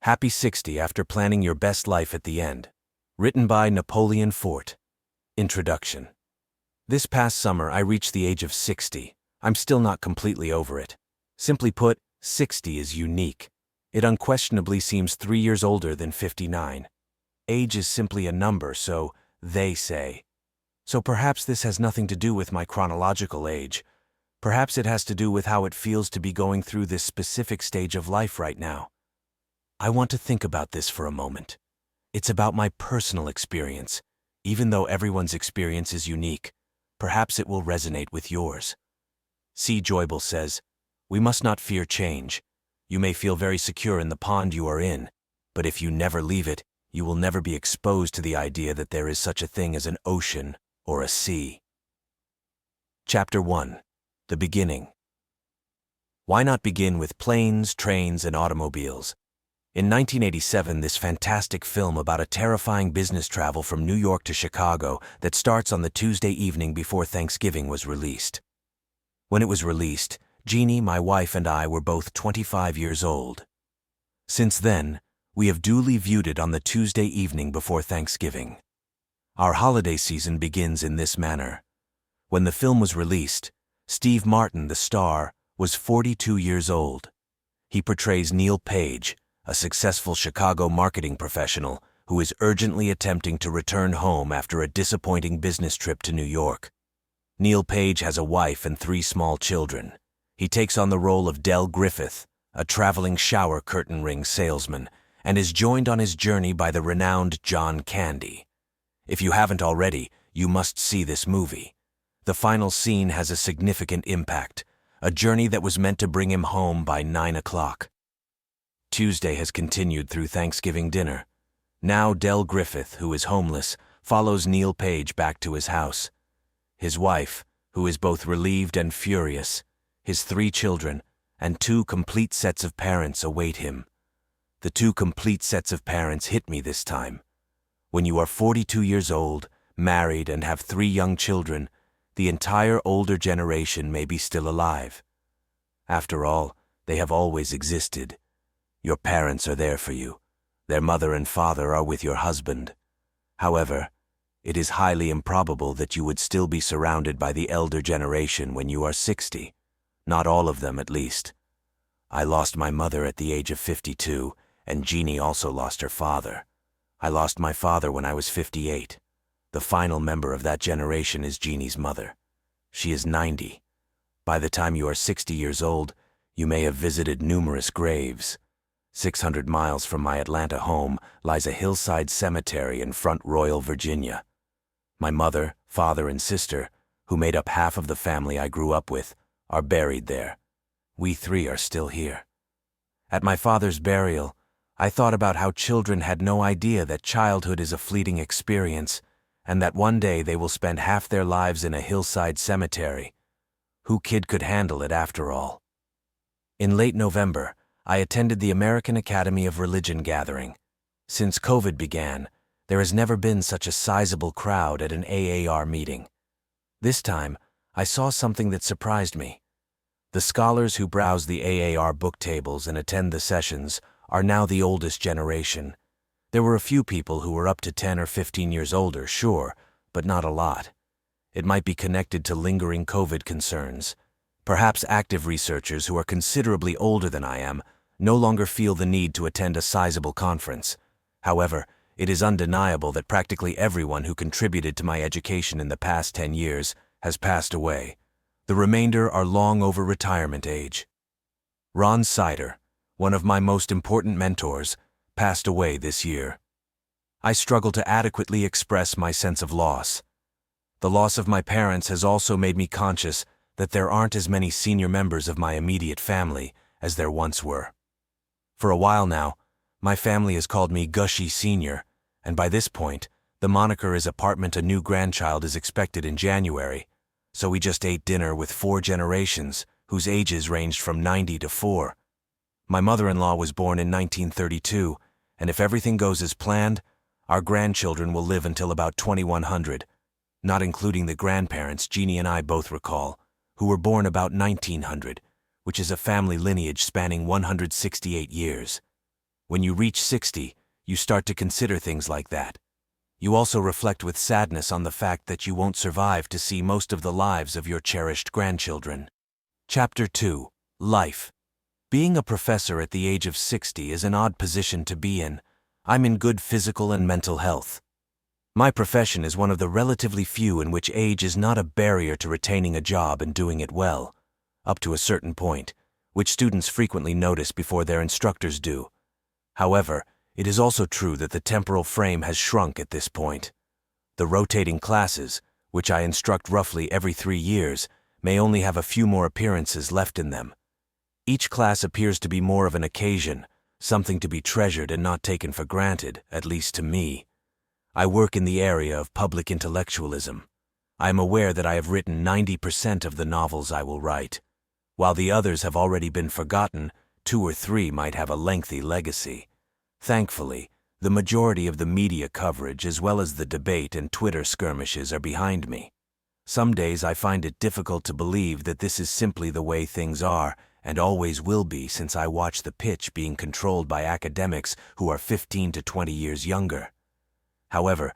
Happy 60 after planning your best life at the end. Written by Napoleon Forte. Introduction. This past summer I reached the age of 60. I'm still not completely over it. Simply put, 60 is unique. It unquestionably seems 3 years older than 59. Age is simply a number, so they say. So perhaps this has nothing to do with my chronological age. Perhaps it has to do with how it feels to be going through this specific stage of life right now. I want to think about this for a moment. It's about my personal experience. Even though everyone's experience is unique, perhaps it will resonate with yours. C. Joybel says, "We must not fear change. You may feel very secure in the pond you are in, but if you never leave it, you will never be exposed to the idea that there is such a thing as an ocean or a sea." Chapter 1. The Beginning. Why not begin with planes, trains, and automobiles? In 1987, this fantastic film about a terrifying business travel from New York to Chicago that starts on the Tuesday evening before Thanksgiving was released. When it was released, Jeannie, my wife, and I were both 25 years old. Since then, we have duly viewed it on the Tuesday evening before Thanksgiving. Our holiday season begins in this manner. When the film was released, Steve Martin, the star, was 42 years old. He portrays Neil Page, a successful Chicago marketing professional who is urgently attempting to return home after a disappointing business trip to New York. Neil Page has a wife and 3 small children. He takes on the role of Del Griffith, a traveling shower curtain ring salesman, and is joined on his journey by the renowned John Candy. If you haven't already, you must see this movie. The final scene has a significant impact, a journey that was meant to bring him home by 9 o'clock. Tuesday has continued through Thanksgiving dinner. Now Del Griffith, who is homeless, follows Neil Page back to his house. His wife, who is both relieved and furious, his 3 children, and 2 complete sets of parents await him. The 2 complete sets of parents hit me this time. When you are 42 years old, married, and have 3 young children, the entire older generation may be still alive. After all, they have always existed. Your parents are there for you. Their mother and father are with your husband. However, it is highly improbable that you would still be surrounded by the elder generation when you are 60. Not all of them, at least. I lost my mother at the age of 52, and Jeannie also lost her father. I lost my father when I was 58. The final member of that generation is Jeannie's mother. She is 90. By the time you are 60 years old, you may have visited numerous graves. 600 miles from my Atlanta home lies a hillside cemetery in Front Royal, Virginia. My mother, father, and sister, who made up half of the family I grew up with, are buried there. We 3 are still here. At my father's burial, I thought about how children had no idea that childhood is a fleeting experience, and that one day they will spend half their lives in a hillside cemetery. Who kid could handle it after all? In late November, I attended the American Academy of Religion gathering. Since COVID began, there has never been such a sizable crowd at an AAR meeting. This time, I saw something that surprised me. The scholars who browse the AAR book tables and attend the sessions are now the oldest generation. There were a few people who were up to 10 or 15 years older, sure, but not a lot. It might be connected to lingering COVID concerns. Perhaps active researchers who are considerably older than I am no longer feel the need to attend a sizable conference. However, it is undeniable that practically everyone who contributed to my education in the past 10 years has passed away. The remainder are long over retirement age. Ron Sider, one of my most important mentors, passed away this year. I struggle to adequately express my sense of loss. The loss of my parents has also made me conscious that there aren't as many senior members of my immediate family as there once were. For a while now, my family has called me Gushy Senior, and by this point, the moniker is apartment a new grandchild is expected in January, so we just ate dinner with 4 generations whose ages ranged from 90 to 4. My mother-in-law was born in 1932, and if everything goes as planned, our grandchildren will live until about 2100, not including the grandparents Jeannie and I both recall, who were born about 1900, which is a family lineage spanning 168 years. When you reach 60, you start to consider things like that. You also reflect with sadness on the fact that you won't survive to see most of the lives of your cherished grandchildren. Chapter 2. Life. Being a professor at the age of 60 is an odd position to be in. I'm in good physical and mental health. My profession is one of the relatively few in which age is not a barrier to retaining a job and doing it well, up to a certain point, which students frequently notice before their instructors do. However, it is also true that the temporal frame has shrunk at this point. The rotating classes, which I instruct roughly every 3 years, may only have a few more appearances left in them. Each class appears to be more of an occasion, something to be treasured and not taken for granted, at least to me. I work in the area of public intellectualism. I am aware that I have written 90% of the novels I will write. While the others have already been forgotten, 2 or 3 might have a lengthy legacy. Thankfully, the majority of the media coverage as well as the debate and Twitter skirmishes are behind me. Some days I find it difficult to believe that this is simply the way things are and always will be, since I watch the pitch being controlled by academics who are 15 to 20 years younger. However,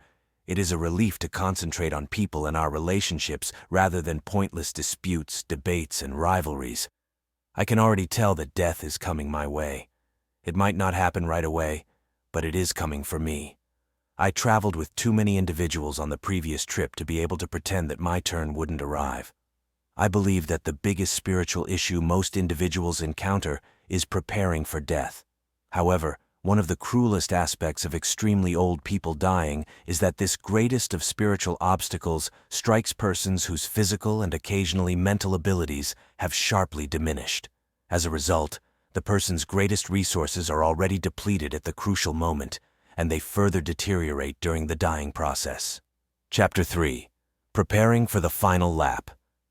it is a relief to concentrate on people and our relationships rather than pointless disputes, debates, and rivalries. I can already tell that death is coming my way. It might not happen right away, but it is coming for me. I traveled with too many individuals on the previous trip to be able to pretend that my turn wouldn't arrive. I believe that the biggest spiritual issue most individuals encounter is preparing for death. However, one of the cruelest aspects of extremely old people dying is that this greatest of spiritual obstacles strikes persons whose physical and occasionally mental abilities have sharply diminished. As a result, the person's greatest resources are already depleted at the crucial moment, and they further deteriorate during the dying process. Chapter 3. Preparing for the final lap.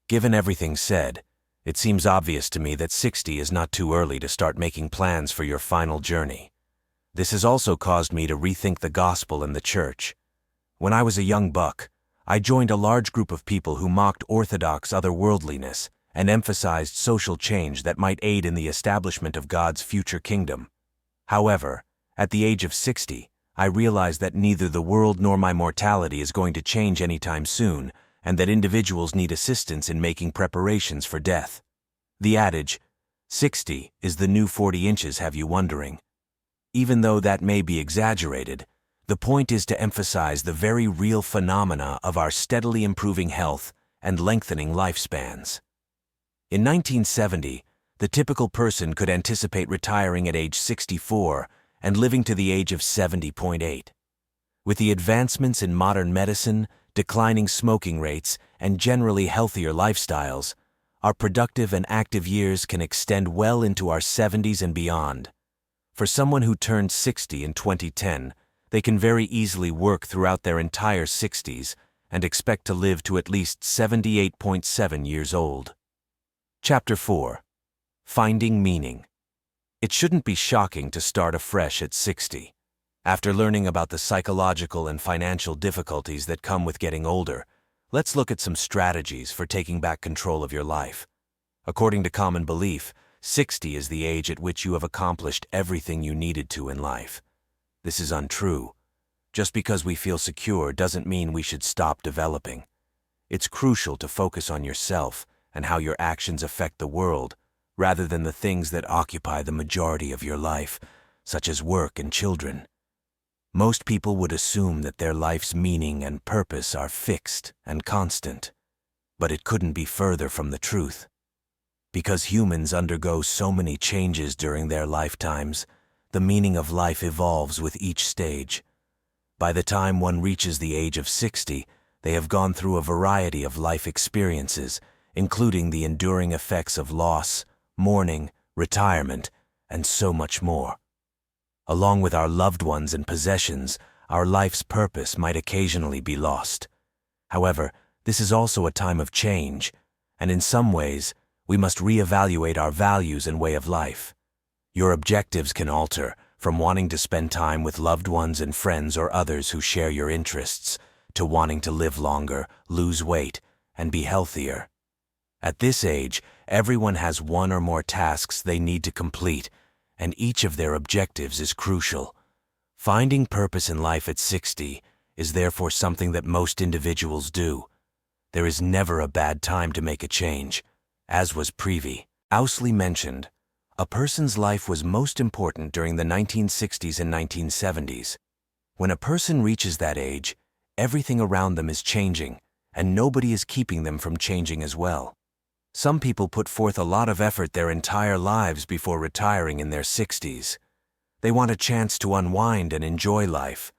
Given everything said, it seems obvious to me that 60 is not too early to start making plans for your final journey. This has also caused me to rethink the gospel and the church. When I was a young buck, I joined a large group of people who mocked orthodox otherworldliness and emphasized social change that might aid in the establishment of God's future kingdom. However, at the age of 60, I realized that neither the world nor my mortality is going to change anytime soon, and that individuals need assistance in making preparations for death. The adage, 60 is the new 40 inches, have you wondering? Even though that may be exaggerated, the point is to emphasize the very real phenomena of our steadily improving health and lengthening lifespans. In 1970, the typical person could anticipate retiring at age 64 and living to the age of 70.8. With the advancements in modern medicine, declining smoking rates, and generally healthier lifestyles, our productive and active years can extend well into our 70s and beyond. For someone who turned 60 in 2010, they can very easily work throughout their entire 60s and expect to live to at least 78.7 years old. Chapter 4. Finding Meaning. It shouldn't be shocking to start afresh at 60. After learning about the psychological and financial difficulties that come with getting older, let's look at some strategies for taking back control of your life. According to common belief, 60 is the age at which you have accomplished everything you needed to in life. This is untrue. Just because we feel secure doesn't mean we should stop developing. It's crucial to focus on yourself and how your actions affect the world, rather than the things that occupy the majority of your life, such as work and children. Most people would assume that their life's meaning and purpose are fixed and constant, but it couldn't be further from the truth. Because humans undergo so many changes during their lifetimes, the meaning of life evolves with each stage. By the time one reaches the age of 60, they have gone through a variety of life experiences, including the enduring effects of loss, mourning, retirement, and so much more. Along with our loved ones and possessions, our life's purpose might occasionally be lost. However, this is also a time of change, and in some ways, we must reevaluate our values and way of life. Your objectives can alter, from wanting to spend time with loved ones and friends or others who share your interests, to wanting to live longer, lose weight, and be healthier. At this age, everyone has one or more tasks they need to complete, and each of their objectives is crucial. Finding purpose in life at 60 is therefore something that most individuals do. There is never a bad time to make a change. As was previously mentioned, a person's life was most important during the 1960s and 1970s. When a person reaches that age, everything around them is changing, and nobody is keeping them from changing as well. Some people put forth a lot of effort their entire lives before retiring in their 60s. They want a chance to unwind and enjoy life.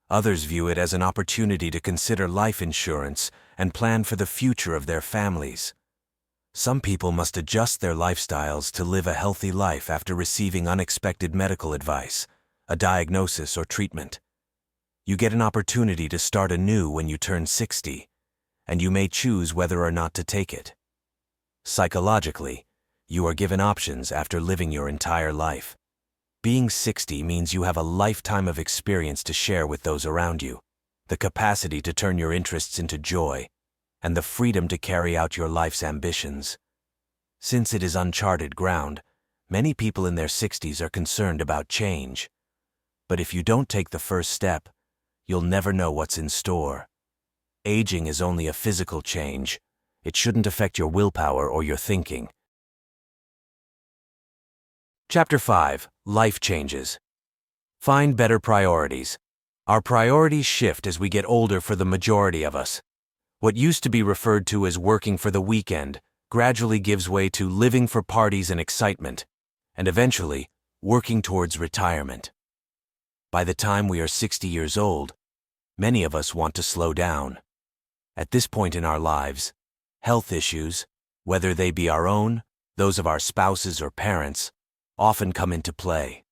Others view it as an opportunity to consider life insurance and plan for the future of their families. Some people must adjust their lifestyles to live a healthy life after receiving unexpected medical advice, a diagnosis, or treatment. You get an opportunity to start anew when you turn 60, and you may choose whether or not to take it. Psychologically, you are given options after living your entire life. Being 60 means you have a lifetime of experience to share with those around you, the capacity to turn your interests into joy, and the freedom to carry out your life's ambitions. Since it is uncharted ground, many people in their 60s are concerned about change. But if you don't take the first step, you'll never know what's in store. Aging is only a physical change. It shouldn't affect your willpower or your thinking. Chapter 5. Life Changes. Find better priorities. Our priorities shift as we get older for the majority of us. What used to be referred to as working for the weekend gradually gives way to living for parties and excitement, and eventually, working towards retirement. By the time we are 60 years old, many of us want to slow down. At this point in our lives, health issues, whether they be our own, those of our spouses or parents, often come into play.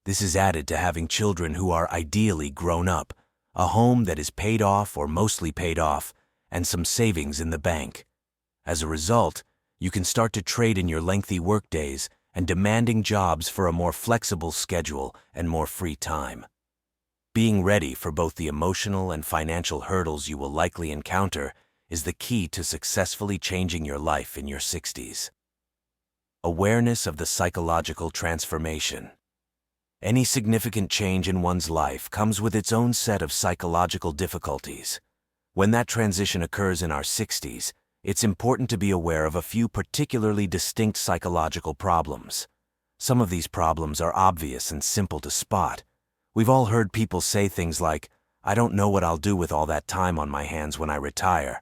This is added to having children who are ideally grown up, a home that is paid off or mostly paid off, and some savings in the bank. As a result, you can start to trade in your lengthy workdays and demanding jobs for a more flexible schedule and more free time. Being ready for both the emotional and financial hurdles you will likely encounter is the key to successfully changing your life in your 60s. Awareness of the psychological transformation. Any significant change in one's life comes with its own set of psychological difficulties. When that transition occurs in our 60s, it's important to be aware of a few particularly distinct psychological problems. Some of these problems are obvious and simple to spot. We've all heard people say things like, "I don't know what I'll do with all that time on my hands when I retire."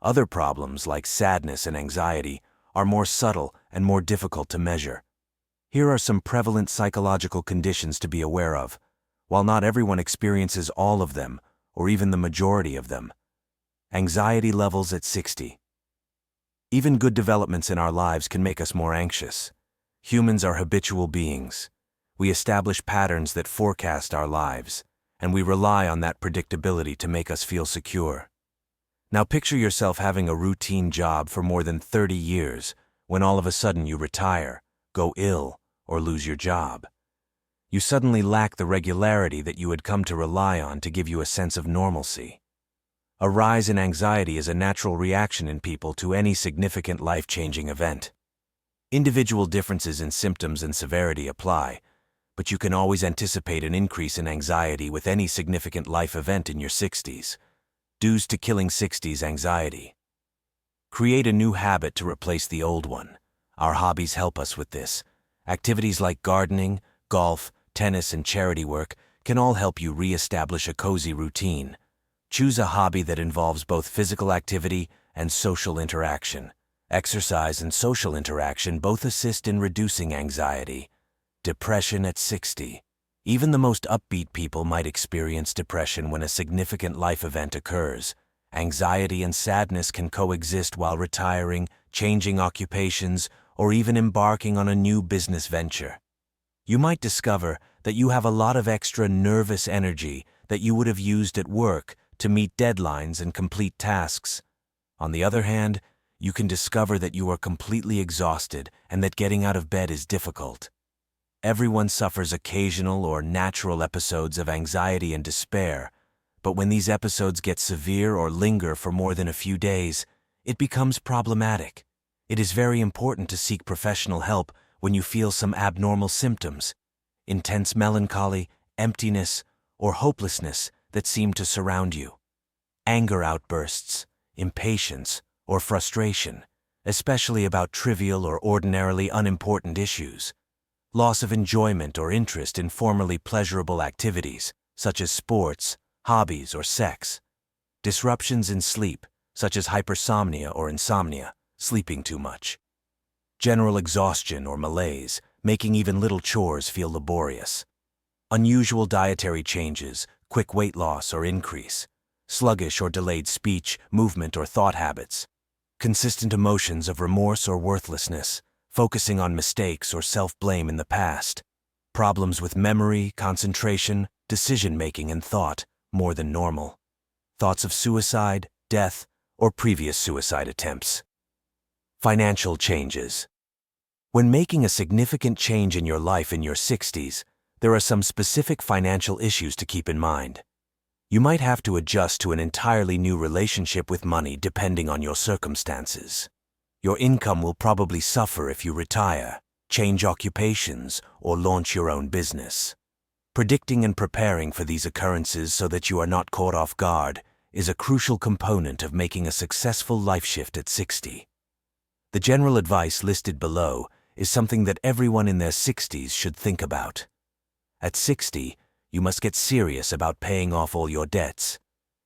Other problems, like sadness and anxiety, are more subtle and more difficult to measure. Here are some prevalent psychological conditions to be aware of, while not everyone experiences all of them, or even the majority of them. Anxiety levels at 60. Even good developments in our lives can make us more anxious. Humans are habitual beings. We establish patterns that forecast our lives, and we rely on that predictability to make us feel secure. Now picture yourself having a routine job for more than 30 years, when all of a sudden you retire, go ill, or lose your job. You suddenly lack the regularity that you had come to rely on to give you a sense of normalcy. A rise in anxiety is a natural reaction in people to any significant life-changing event. Individual differences in symptoms and severity apply, but you can always anticipate an increase in anxiety with any significant life event in your 60s. Dues to killing 60s anxiety. Create a new habit to replace the old one. Our hobbies help us with this. Activities like gardening, golf, tennis, and charity work can all help you re-establish a cozy routine. Choose a hobby that involves both physical activity and social interaction. Exercise and social interaction both assist in reducing anxiety. Depression at 60. Even the most upbeat people might experience depression when a significant life event occurs. Anxiety and sadness can coexist while retiring, changing occupations, or even embarking on a new business venture. You might discover that you have a lot of extra nervous energy that you would have used at work to meet deadlines and complete tasks. On the other hand, you can discover that you are completely exhausted and that getting out of bed is difficult. Everyone suffers occasional or natural episodes of anxiety and despair, but when these episodes get severe or linger for more than a few days, it becomes problematic. It is very important to seek professional help when you feel some abnormal symptoms, intense melancholy, emptiness, or hopelessness that seem to surround you. Anger outbursts, impatience, or frustration, especially about trivial or ordinarily unimportant issues. Loss of enjoyment or interest in formerly pleasurable activities, such as sports, hobbies, or sex. Disruptions in sleep, such as hypersomnia or insomnia, sleeping too much. General exhaustion or malaise, making even little chores feel laborious. Unusual dietary changes, quick weight loss or increase. Sluggish or delayed speech, movement, or thought habits. Consistent emotions of remorse or worthlessness, focusing on mistakes or self-blame in the past. Problems with memory, concentration, decision-making, and thought, more than normal. Thoughts of suicide, death, or previous suicide attempts. Financial changes. When making a significant change in your life in your 60s, there are some specific financial issues to keep in mind. You might have to adjust to an entirely new relationship with money depending on your circumstances. Your income will probably suffer if you retire, change occupations, or launch your own business. Predicting and preparing for these occurrences so that you are not caught off guard is a crucial component of making a successful life shift at 60. The general advice listed below is something that everyone in their 60s should think about. At 60, you must get serious about paying off all your debts.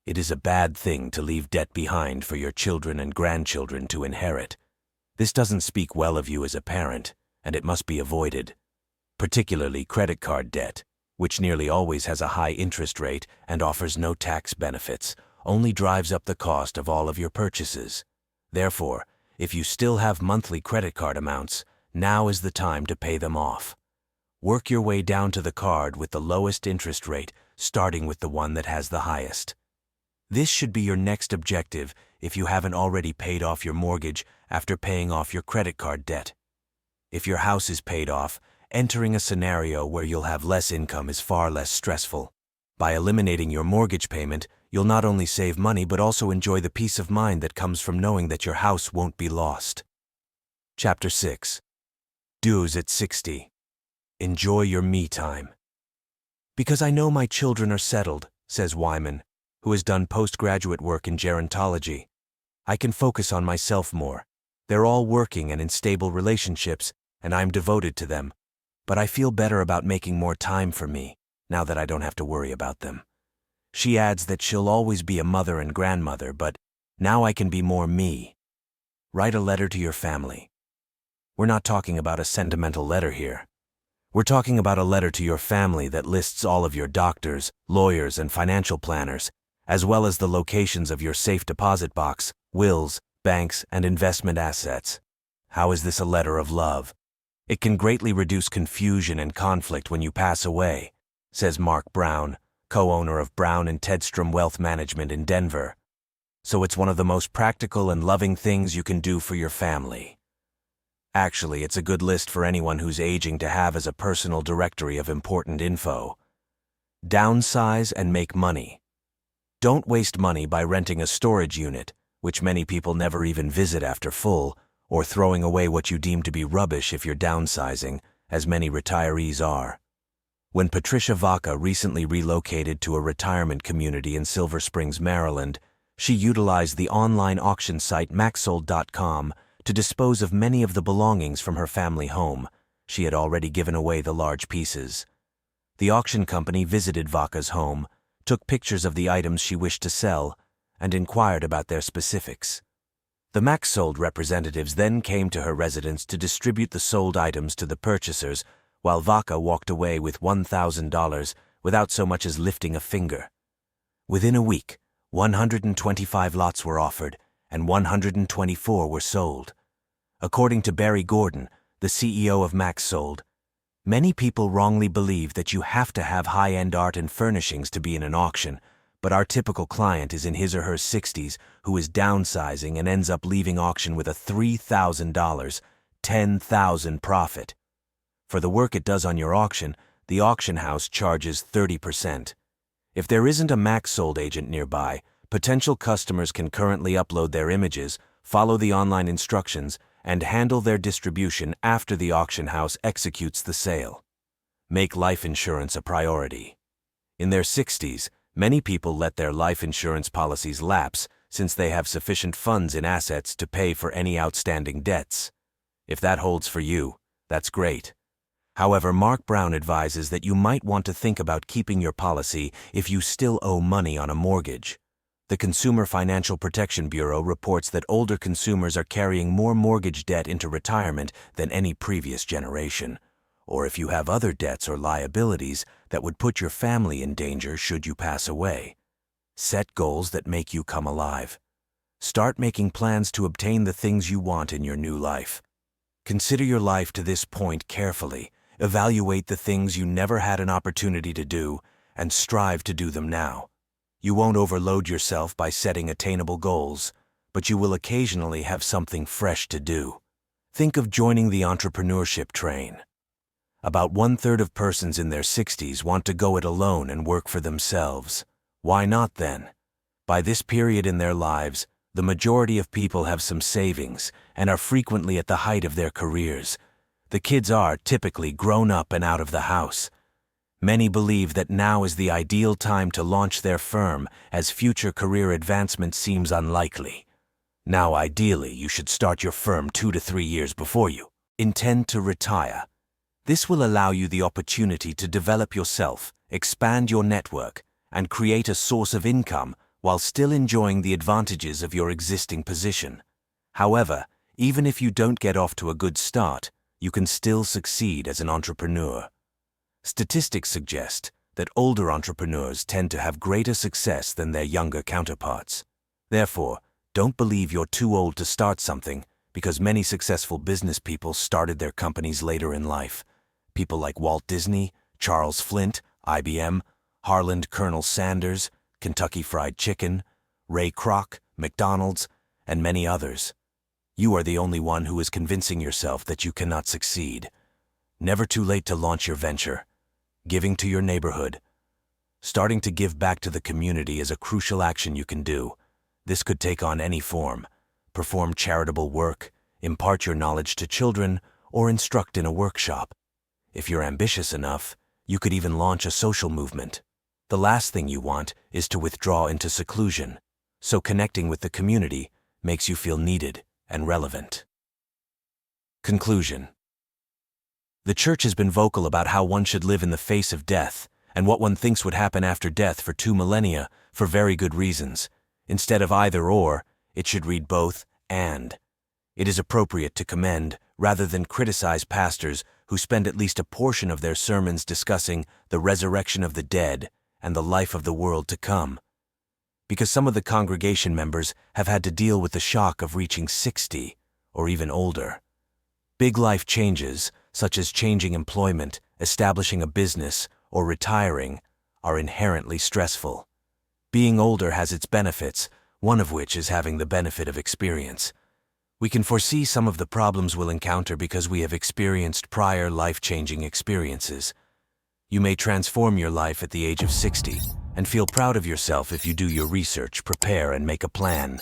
It is a bad thing to leave debt behind for your children and grandchildren to inherit. This doesn't speak well of you as a parent, and it must be avoided. Particularly credit card debt, which nearly always has a high interest rate and offers no tax benefits, only drives up the cost of all of your purchases. Therefore, if you still have monthly credit card amounts, now is the time to pay them off. Work your way down to the card with the lowest interest rate, starting with the one that has the highest. This should be your next objective if you haven't already paid off your mortgage after paying off your credit card debt. If your house is paid off, entering a scenario where you'll have less income is far less stressful. By eliminating your mortgage payment, you'll not only save money but also enjoy the peace of mind that comes from knowing that your house won't be lost. Chapter 6. Dues at 60. Enjoy your me time. Because I know my children are settled, says Wyman, who has done postgraduate work in gerontology, I can focus on myself more. They're all working and in stable relationships, and I'm devoted to them. But I feel better about making more time for me, now that I don't have to worry about them. She adds that she'll always be a mother and grandmother, but now I can be more me. Write a letter to your family. We're not talking about a sentimental letter here. We're talking about a letter to your family that lists all of your doctors, lawyers, and financial planners, as well as the locations of your safe deposit box, wills, banks, and investment assets. How is this a letter of love? It can greatly reduce confusion and conflict when you pass away, says Mark Brown, co-owner of Brown and Tedstrom Wealth Management in Denver. So it's one of the most practical and loving things you can do for your family. Actually, it's a good list for anyone who's aging to have as a personal directory of important info. Downsize and make money. Don't waste money by renting a storage unit, which many people never even visit after full, or throwing away what you deem to be rubbish if you're downsizing, as many retirees are. When Patricia Vaca recently relocated to a retirement community in Silver Springs, Maryland, she utilized the online auction site maxsold.com to dispose of many of the belongings from her family home. She had already given away the large pieces. The auction company visited Vaca's home, took pictures of the items she wished to sell, and inquired about their specifics. The MaxSold representatives then came to her residence to distribute the sold items to the purchasers, while Vaca walked away with $1,000 without so much as lifting a finger. Within a week, 125 lots were offered, and 124 were sold. According to Barry Gordon, the CEO of MaxSold, many people wrongly believe that you have to have high-end art and furnishings to be in an auction, but our typical client is in his or her 60s who is downsizing and ends up leaving auction with a $3,000, $10,000 profit. For the work it does on your auction, the auction house charges 30%. If there isn't a MaxSold agent nearby, potential customers can currently upload their images, follow the online instructions, and handle their distribution after the auction house executes the sale. Make life insurance a priority. In their 60s, many people let their life insurance policies lapse since they have sufficient funds in assets to pay for any outstanding debts. If that holds for you, that's great. However, Mark Brown advises that you might want to think about keeping your policy if you still owe money on a mortgage. The Consumer Financial Protection Bureau reports that older consumers are carrying more mortgage debt into retirement than any previous generation. Or if you have other debts or liabilities that would put your family in danger should you pass away. Set goals that make you come alive. Start making plans to obtain the things you want in your new life. Consider your life to this point carefully. Evaluate the things you never had an opportunity to do, and strive to do them now. You won't overload yourself by setting attainable goals, but you will occasionally have something fresh to do. Think of joining the entrepreneurship train. About 1/3 of persons in their 60s want to go it alone and work for themselves. Why not then? By this period in their lives, the majority of people have some savings and are frequently at the height of their careers. The kids are typically grown up and out of the house. Many believe that now is the ideal time to launch their firm, as future career advancement seems unlikely. Now, ideally, you should start your firm 2 to 3 years before you intend to retire. This will allow you the opportunity to develop yourself, expand your network, and create a source of income while still enjoying the advantages of your existing position. However, even if you don't get off to a good start, you can still succeed as an entrepreneur. Statistics suggest that older entrepreneurs tend to have greater success than their younger counterparts. Therefore, don't believe you're too old to start something, because many successful business people started their companies later in life. People like Walt Disney, Charles Flint, IBM, Harland Colonel Sanders, Kentucky Fried Chicken, Ray Kroc, McDonald's, and many others. You are the only one who is convincing yourself that you cannot succeed. Never too late to launch your venture. Giving to your neighborhood. Starting to give back to the community is a crucial action you can do. This could take on any form. Perform charitable work, impart your knowledge to children, or instruct in a workshop. If you're ambitious enough, you could even launch a social movement. The last thing you want is to withdraw into seclusion, so connecting with the community makes you feel needed and relevant. Conclusion. The church has been vocal about how one should live in the face of death and what one thinks would happen after death for 2 millennia for very good reasons. Instead of either or, it should read both and. It is appropriate to commend rather than criticize pastors who spend at least a portion of their sermons discussing the resurrection of the dead and the life of the world to come. Because some of the congregation members have had to deal with the shock of reaching 60 or even older. Big life changes, such as changing employment, establishing a business, or retiring, are inherently stressful. Being older has its benefits, one of which is having the benefit of experience. We can foresee some of the problems we'll encounter because we have experienced prior life-changing experiences. You may transform your life at the age of 60 and feel proud of yourself if you do your research, prepare, and make a plan.